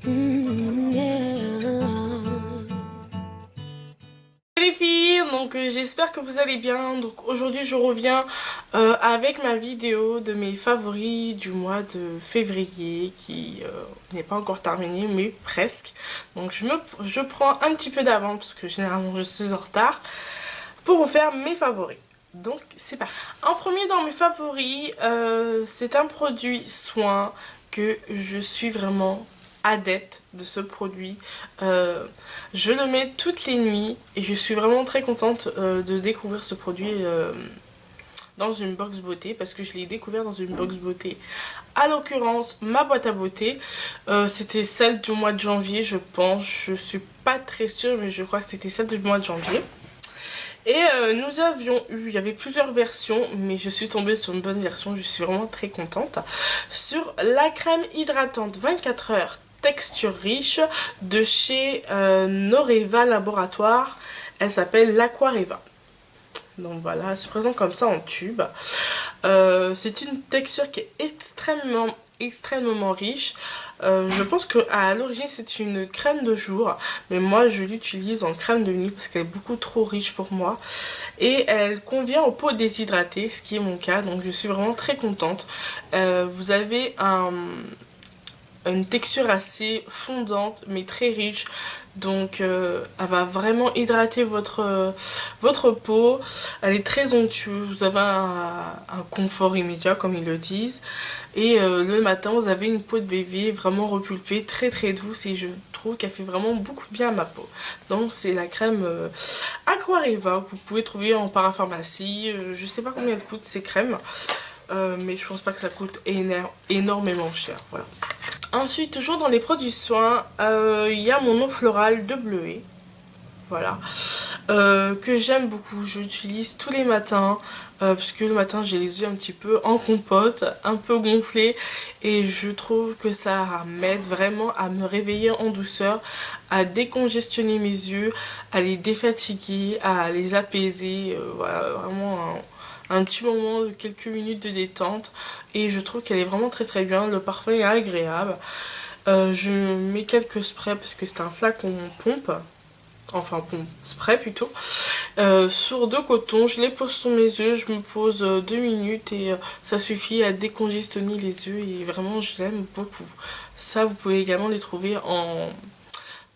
Les filles, donc j'espère que vous allez bien. Donc aujourd'hui je reviens avec ma vidéo de mes favoris du mois de février qui n'est pas encore terminée mais presque. Donc je prends un petit peu d'avance parce que généralement je suis en retard pour vous faire mes favoris. Donc c'est parti. En premier dans mes favoris, c'est un produit soin que je suis vraiment adepte de ce produit. Je le mets toutes les nuits et je suis vraiment très contente de découvrir ce produit dans une box beauté parce que je l'ai découvert dans une box beauté. À l'occurrence, ma boîte à beauté, c'était celle du mois de janvier, je pense. Je suis pas très sûre, mais je crois que c'était celle du mois de janvier. Et nous avions eu, il y avait plusieurs versions, mais je suis tombée sur une bonne version, je suis vraiment très contente. Sur la crème hydratante 24 heures texture riche de chez Noreva Laboratoire. Elle s'appelle l'Aquareva. Donc voilà, elle se présente comme ça en tube. C'est une texture qui est extrêmement riche. Je pense qu'à l'origine c'est une crème de jour, mais moi je l'utilise en crème de nuit parce qu'elle est beaucoup trop riche pour moi et elle convient aux peaux déshydratées, ce qui est mon cas, donc je suis vraiment très contente. Vous avez une texture assez fondante mais très riche, donc elle va vraiment hydrater votre peau. Elle est très onctueuse, vous avez un confort immédiat comme ils le disent, et le matin vous avez une peau de bébé vraiment repulpée, très douce, et je trouve qu'elle fait vraiment beaucoup de bien à ma peau. Donc c'est la crème Aquareva que vous pouvez trouver en parapharmacie. Je sais pas combien elle coûte ces crèmes, mais je pense pas que ça coûte énormément cher, voilà. Ensuite, toujours dans les produits soins, il y a mon eau florale de Bleuet, voilà, que j'aime beaucoup. Je l'utilise tous les matins, parce que le matin j'ai les yeux un petit peu en compote, un peu gonflés, et je trouve que ça m'aide vraiment à me réveiller en douceur, à décongestionner mes yeux, à les défatiguer, à les apaiser, voilà, vraiment un petit moment de quelques minutes de détente, et je trouve qu'elle est vraiment très bien. Le parfum est agréable. Je mets quelques sprays parce que c'est un flacon pompe, enfin pompe spray plutôt, sur de coton. Je les pose sur mes yeux, je me pose 2 minutes et ça suffit à décongestionner les yeux, et vraiment je l'aime beaucoup. Ça vous pouvez également les trouver en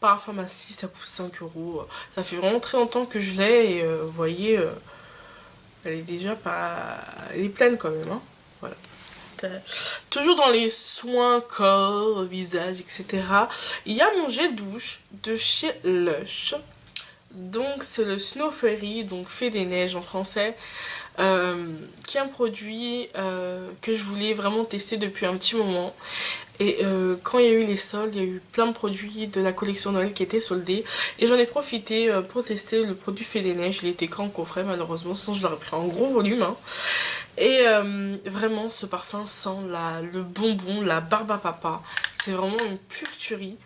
parapharmacie, ça coûte 5 €. Ça fait vraiment très longtemps que je l'ai, et vous voyez, elle est déjà pas... elle est pleine quand même, hein. Voilà. Toujours dans les soins corps, visage, etc. Il y a mon gel douche de chez Lush. Donc c'est le Snow Fairy, donc Fée des neiges en français, qui est un produit que je voulais vraiment tester depuis un petit moment. Et quand il y a eu les soldes, il y a eu plein de produits de la collection Noël qui étaient soldés, et j'en ai profité pour tester le produit Fée des neiges. Il était qu'en coffret malheureusement, sinon je l'aurais pris en gros volume, hein. Et vraiment ce parfum sent le bonbon, la barbe à papa. C'est vraiment une pure tuerie.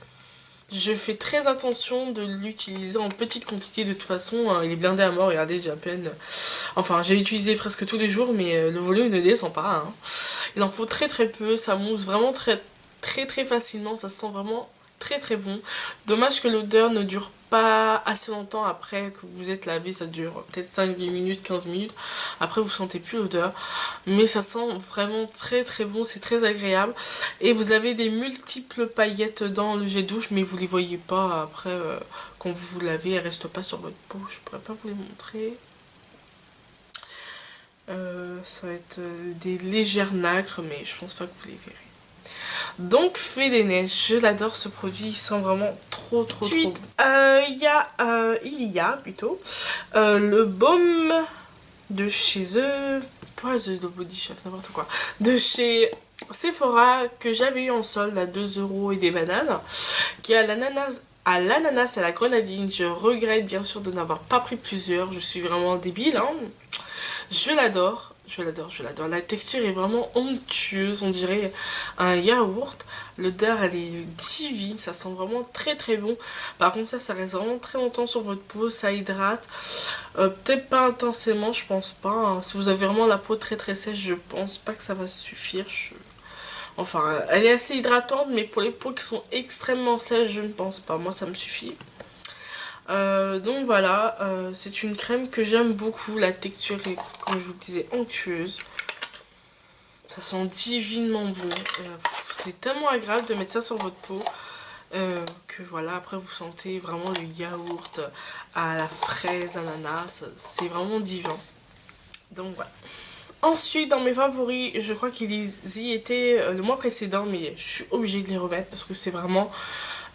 Je fais très attention de l'utiliser en petite quantité, de toute façon, hein, il est blindé à mort, regardez, j'ai à peine... Enfin, j'ai utilisé presque tous les jours, mais le volume ne descend pas, hein. Il en faut très peu, ça mousse vraiment très facilement, ça sent vraiment très bon. Dommage que l'odeur ne dure pas assez longtemps après que vous êtes lavé, ça dure peut-être 5-10 minutes, 15 minutes, après vous sentez plus l'odeur, mais ça sent vraiment très bon, c'est très agréable. Et vous avez des multiples paillettes dans le gel douche, mais vous les voyez pas après quand vous vous lavez, elles restent pas sur votre peau. Je pourrais pas vous les montrer. Ça va être des légères nacres, mais je pense pas que vous les verrez. Donc Fée des neiges, je l'adore ce produit, il sent vraiment trop bon. Ensuite, il y a plutôt le baume de chez eux, pas de Body Shop, n'importe quoi, de chez Sephora, que j'avais eu en solde à 2 € et des bananes, qui est à l'ananas et à la grenadine. Je regrette bien sûr de n'avoir pas pris plusieurs, je suis vraiment débile, hein. Je l'adore. La texture est vraiment onctueuse, on dirait un yaourt. L'odeur, elle est divine, ça sent vraiment très bon. Par contre, ça reste vraiment très longtemps sur votre peau, ça hydrate. Peut-être pas intensément, je pense pas, hein. Si vous avez vraiment la peau très sèche, je pense pas que ça va suffire. Enfin, elle est assez hydratante, mais pour les peaux qui sont extrêmement sèches, je ne pense pas. Moi, ça me suffit. Donc voilà, c'est une crème que j'aime beaucoup. La texture est, comme je vous le disais, onctueuse. Ça sent divinement bon. C'est tellement agréable de mettre ça sur votre peau. Que voilà, après vous sentez vraiment le yaourt à la fraise, ananas. C'est vraiment divin. Donc voilà. Ensuite, dans mes favoris, je crois qu'ils y étaient le mois précédent, mais je suis obligée de les remettre parce que c'est vraiment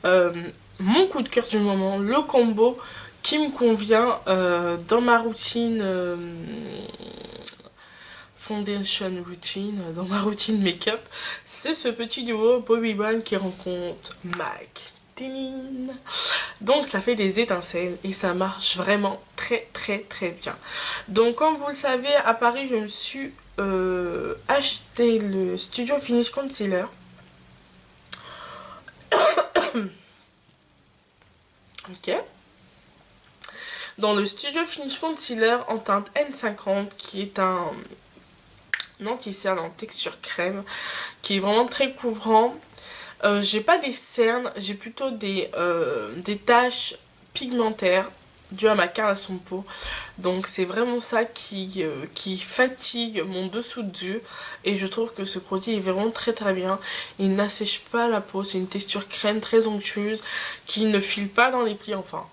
mon coup de cœur du moment, le combo qui me convient dans ma routine foundation routine, dans ma routine make-up. C'est ce petit duo Bobbi Brown qui rencontre MAC. Donc ça fait des étincelles et ça marche vraiment très bien. Donc comme vous le savez, à Paris je me suis acheté le Studio Finish Concealer. Ok. Dans le Studio Finish Concealer en teinte N50 qui est un anti-cerne en texture crème qui est vraiment très couvrant. J'ai pas des cernes, j'ai plutôt des taches pigmentaires dues à ma carnation de peau. Donc c'est vraiment ça qui fatigue mon dessous de yeux. Et je trouve que ce produit est vraiment très bien. Il n'assèche pas la peau, c'est une texture crème très onctueuse qui ne file pas dans les plis, enfin.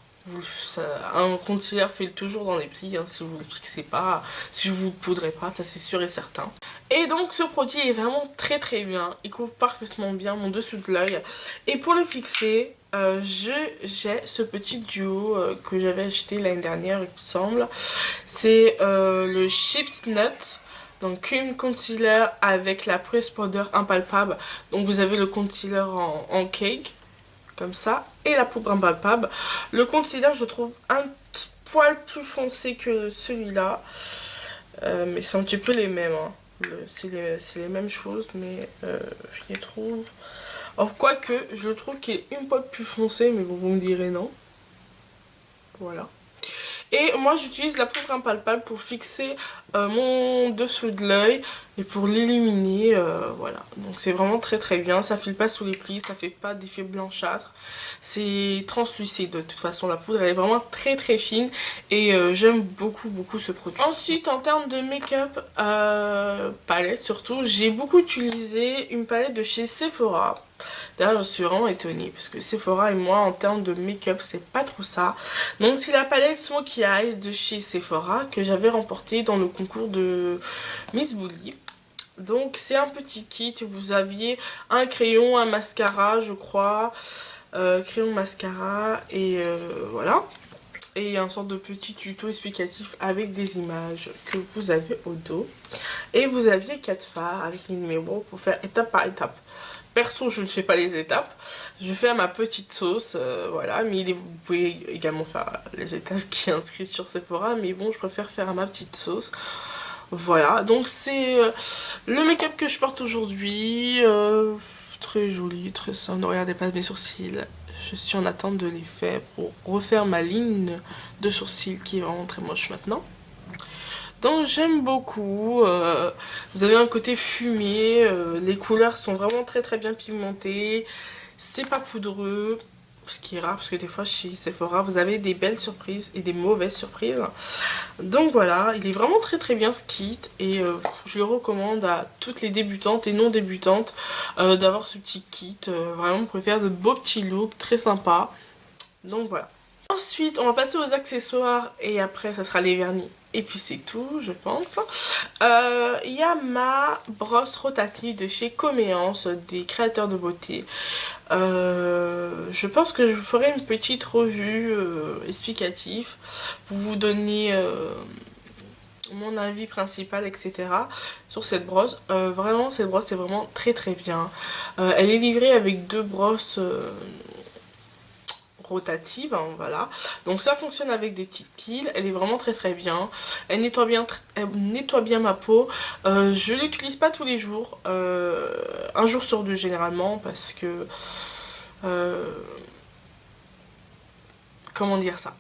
Un concealer fait toujours dans les plis, hein, si vous ne le fixez pas, si vous ne le poudrez pas, ça c'est sûr et certain. Et donc ce produit est vraiment très bien, il couvre parfaitement bien mon dessous de l'œil. Et pour le fixer, j'ai ce petit duo que j'avais acheté l'année dernière il me semble. C'est le Chips Nut. Donc cream concealer avec la press powder impalpable. Donc vous avez le concealer en cake comme ça et la poudre impalpable. Le concealer je trouve un poil plus foncé que celui-là, mais c'est un petit peu les mêmes, hein. C'est les mêmes choses, mais je les trouve, quoique je trouve qu'il est une poil plus foncé, mais bon, vous me direz non. Voilà. Et moi j'utilise la poudre impalpable pour fixer mon dessous de l'œil et pour l'illuminer, voilà. Donc c'est vraiment très bien, ça file pas sous les plis, ça fait pas d'effet blanchâtre. C'est translucide de toute façon, la poudre elle est vraiment très fine et j'aime beaucoup ce produit. Ensuite en termes de make-up, palette surtout, j'ai beaucoup utilisé une palette de chez Sephora. D'ailleurs je suis vraiment étonnée parce que Sephora et moi en termes de make-up c'est pas trop ça. Donc c'est la palette Smoky Eyes de chez Sephora que j'avais remporté dans le concours de Miss Bully. Donc c'est un petit kit, vous aviez un crayon, un mascara je crois, crayon mascara et voilà. Et un sorte de petit tuto explicatif avec des images que vous avez au dos. Et vous aviez 4 fards avec les numéros pour faire étape par étape. Perso, je ne fais pas les étapes, je fais à ma petite sauce, voilà, mais vous pouvez également faire les étapes qui sont inscrites sur Sephora, mais bon, je préfère faire à ma petite sauce. Voilà, donc c'est le make-up que je porte aujourd'hui, très joli, très simple, ne regardez pas mes sourcils, je suis en attente de les faire pour refaire ma ligne de sourcils qui est vraiment très moche maintenant. Donc j'aime beaucoup, vous avez un côté fumé, les couleurs sont vraiment très bien pigmentées, c'est pas poudreux, ce qui est rare parce que des fois chez Sephora vous avez des belles surprises et des mauvaises surprises. Donc voilà, il est vraiment très bien ce kit et je le recommande à toutes les débutantes et non débutantes d'avoir ce petit kit, vraiment pour faire de beaux petits looks très sympas. Donc voilà. Ensuite, on va passer aux accessoires et après, ça sera les vernis. Et puis c'est tout, je pense. Il y a ma brosse rotative de chez Coméance, des créateurs de beauté. Je pense que je vous ferai une petite revue explicative pour vous donner mon avis principal, etc. sur cette brosse. Vraiment, cette brosse est vraiment très bien. Elle est livrée avec 2 brosses rotative, hein, voilà. Donc ça fonctionne avec des petites piles, elle est vraiment très bien. Elle nettoie bien ma peau. Je l'utilise pas tous les jours, un jour sur 2 généralement, parce que comment dire ça,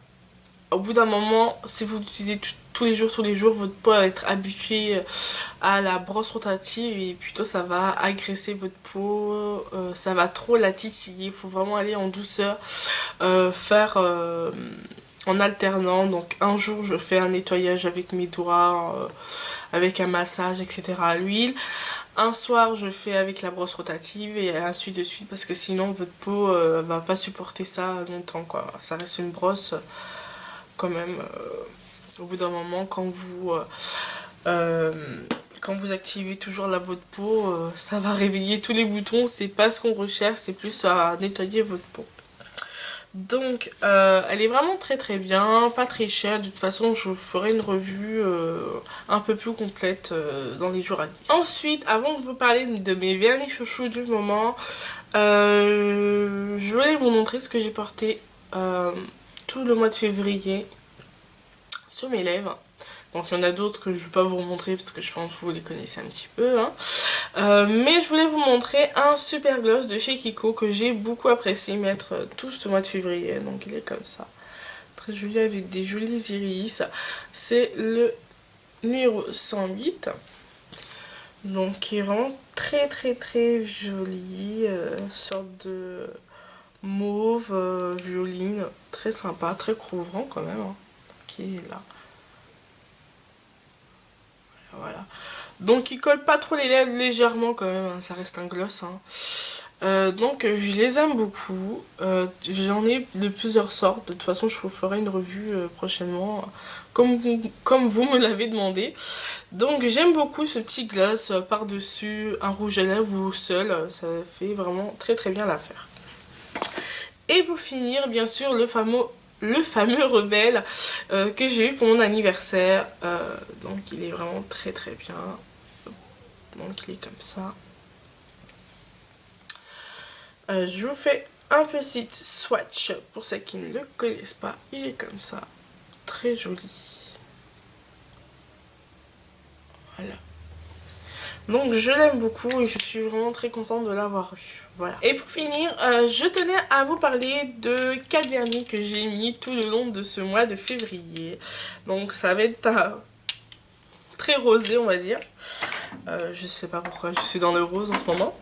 au bout d'un moment, si vous l'utilisez tous les jours, votre peau va être habituée à la brosse rotative et plutôt ça va agresser votre peau, ça va trop la titiller. Il faut vraiment aller en douceur, faire en alternant. Donc un jour je fais un nettoyage avec mes doigts, avec un massage, etc. à l'huile. Un soir je fais avec la brosse rotative et ainsi de suite, parce que sinon votre peau va pas supporter ça longtemps quoi. Ça reste une brosse quand même. Au bout d'un moment, quand vous activez toujours votre peau, ça va réveiller tous les boutons. C'est pas ce qu'on recherche, c'est plus à nettoyer votre peau. Donc elle est vraiment très très bien, pas très chère. De toute façon je ferai une revue un peu plus complète dans les jours à venir. Ensuite, avant de vous parler de mes vernis chouchous du moment, je voulais vous montrer ce que j'ai porté tout le mois de février sur mes lèvres. Donc il y en a d'autres que je ne vais pas vous montrer parce que je pense que vous les connaissez un petit peu, hein. Mais je voulais vous montrer un super gloss de chez Kiko que j'ai beaucoup apprécié mettre tout ce mois de février. Donc il est comme ça, très joli avec des jolis iris. C'est le numéro 108. Donc qui est vraiment très très très joli, sorte de mauve violine, très sympa, très couvrant quand même, hein, qui est là. Voilà. Donc il colle pas trop les lèvres, légèrement quand même, hein, ça reste un gloss, hein. Donc je les aime beaucoup, j'en ai de plusieurs sortes. De toute façon je vous ferai une revue prochainement, comme vous me l'avez demandé. Donc j'aime beaucoup ce petit gloss par dessus un rouge à lèvres ou seul, ça fait vraiment très très bien l'affaire. Et pour finir, bien sûr, le fameux Rebelle que j'ai eu pour mon anniversaire. Donc il est vraiment très très bien. Donc il est comme ça. Je vous fais un petit swatch pour ceux qui ne le connaissent pas. Il est comme ça, très joli. Voilà. Donc je l'aime beaucoup et je suis vraiment très contente de l'avoir eu. Voilà. Et pour finir, je tenais à vous parler de 4 vernis que j'ai mis tout le long de ce mois de février. Donc ça va être très rosé, on va dire. Je sais pas pourquoi je suis dans le rose en ce moment.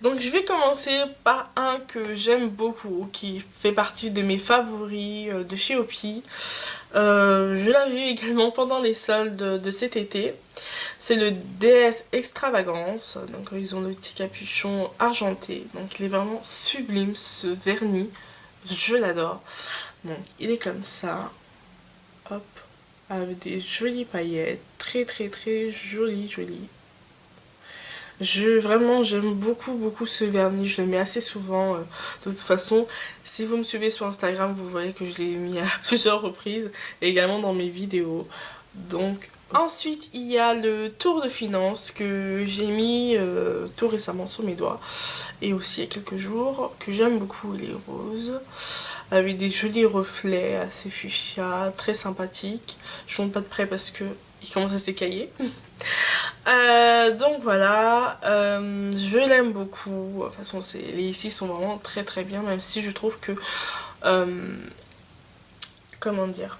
Donc je vais commencer par un que j'aime beaucoup, qui fait partie de mes favoris de chez Opi. Je l'avais eu également pendant les soldes de cet été. C'est le DS Extravagance. Donc ils ont le petit capuchon argenté. Donc il est vraiment sublime ce vernis. Je l'adore. Donc il est comme ça. Hop. Avec des jolies paillettes. Très très très joli. Vraiment j'aime beaucoup ce vernis, je le mets assez souvent. De toute façon, si vous me suivez sur Instagram, vous voyez que je l'ai mis à plusieurs reprises, et également dans mes vidéos. Donc ensuite il y a le Tour de Finance que j'ai mis tout récemment sur mes doigts, et aussi il y a quelques jours, que j'aime beaucoup. Il est rose avec des jolis reflets assez fuchsia, très sympathique. Je ne montre pas de près parce que il commence à s'écailler. Donc voilà, je l'aime beaucoup. De toute façon les ici sont vraiment très très bien, même si je trouve que comment dire,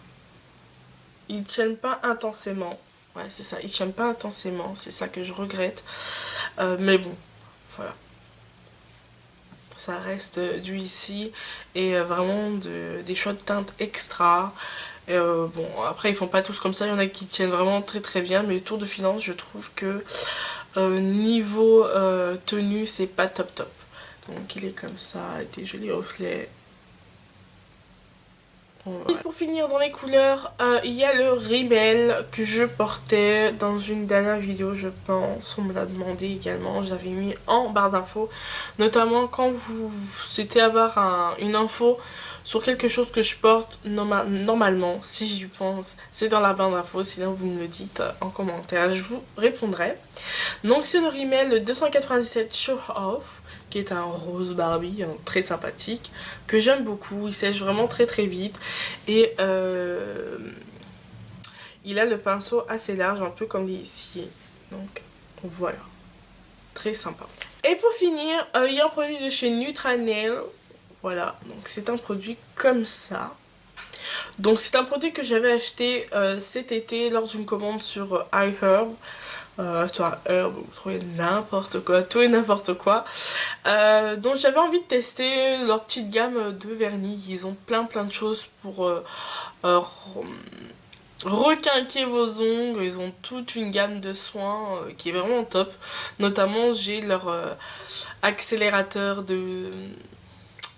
ils tiennent pas intensément. Ouais, c'est ça, ils tiennent pas intensément, c'est ça que je regrette. Mais bon, voilà, ça reste du ici et vraiment des choix de teintes extra. Bon, après ils font pas tous comme ça, il y en a qui tiennent vraiment très très bien, mais le Tour de Finance, je trouve que niveau tenue, c'est pas top top. Donc il est comme ça, avec des jolis reflets. Voilà. Et pour finir dans les couleurs, il y a le Rebelle que je portais dans une dernière vidéo, je pense. On me l'a demandé également, j'avais mis en barre d'infos. Notamment quand vous souhaitez avoir une info sur quelque chose que je porte normalement, si j'y pense, c'est dans la barre d'infos. Sinon vous me le dites en commentaire, je vous répondrai. Donc c'est le Rimmel 297 Show Off, qui est un rose Barbie, hein, très sympathique, que j'aime beaucoup. Il sèche vraiment très très vite et il a le pinceau assez large, un peu comme les ici. Donc voilà, très sympa. Et pour finir, il y a un produit de chez Nutra Nail. Voilà, donc c'est un produit comme ça. Donc c'est un produit que j'avais acheté cet été lors d'une commande sur iHerb. Sur Herb, vous trouvez n'importe quoi, tout et n'importe quoi. Donc j'avais envie de tester leur petite gamme de vernis. Ils ont plein de choses pour requinquer vos ongles. Ils ont toute une gamme de soins qui est vraiment top. Notamment j'ai leur accélérateur de...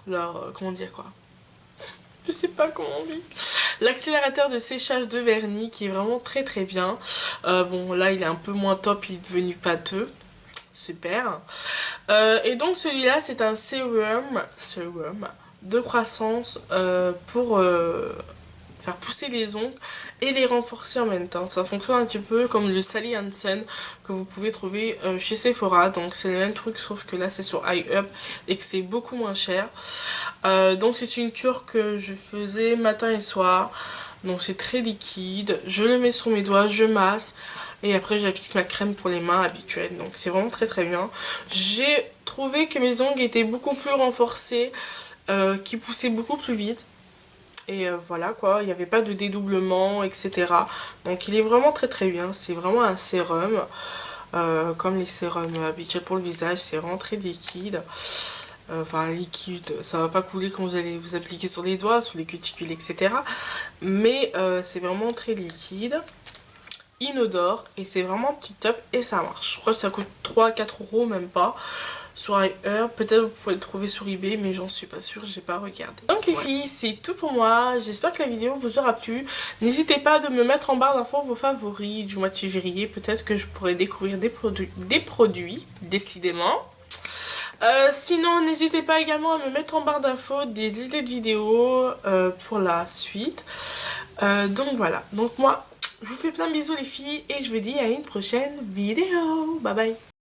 leur... comment dire quoi, je sais pas comment on dit. L'accélérateur de séchage de vernis qui est vraiment très bien. Bon là il est un peu moins top, il est devenu pâteux. Super. Et donc celui-là c'est un sérum de croissance pour faire pousser les ongles et les renforcer en même temps. Ça fonctionne un petit peu comme le Sally Hansen que vous pouvez trouver chez Sephora. Donc c'est le même truc sauf que là c'est sur iHerb et que c'est beaucoup moins cher. Donc c'est une cure que je faisais matin et soir. Donc c'est très liquide. Je le mets sur mes doigts, je masse. Et après j'applique ma crème pour les mains habituelle. Donc c'est vraiment très bien. J'ai trouvé que mes ongles étaient beaucoup plus renforcés. Qui poussaient beaucoup plus vite. Et voilà quoi, il n'y avait pas de dédoublement, etc. Donc il est vraiment très bien. C'est vraiment un sérum. Comme les sérums habituels pour le visage. C'est vraiment très liquide. Enfin liquide, ça va pas couler quand vous allez vous appliquer sur les doigts, sur les cuticules, etc. Mais c'est vraiment très liquide, inodore, et c'est vraiment petit top et ça marche. Je crois que ça coûte 3-4 euros, même pas. Sur iHerb, peut-être vous pouvez le trouver sur eBay, mais j'en suis pas sûre, j'ai pas regardé. Donc les filles, c'est tout pour moi. J'espère que la vidéo vous aura plu. N'hésitez pas de me mettre en barre d'infos vos favoris du mois de février. Peut-être que je pourrais découvrir des produits, décidément. Sinon n'hésitez pas également à me mettre en barre d'infos des idées de vidéos pour la suite. Donc voilà, donc moi je vous fais plein de bisous les filles et je vous dis à une prochaine vidéo. Bye bye.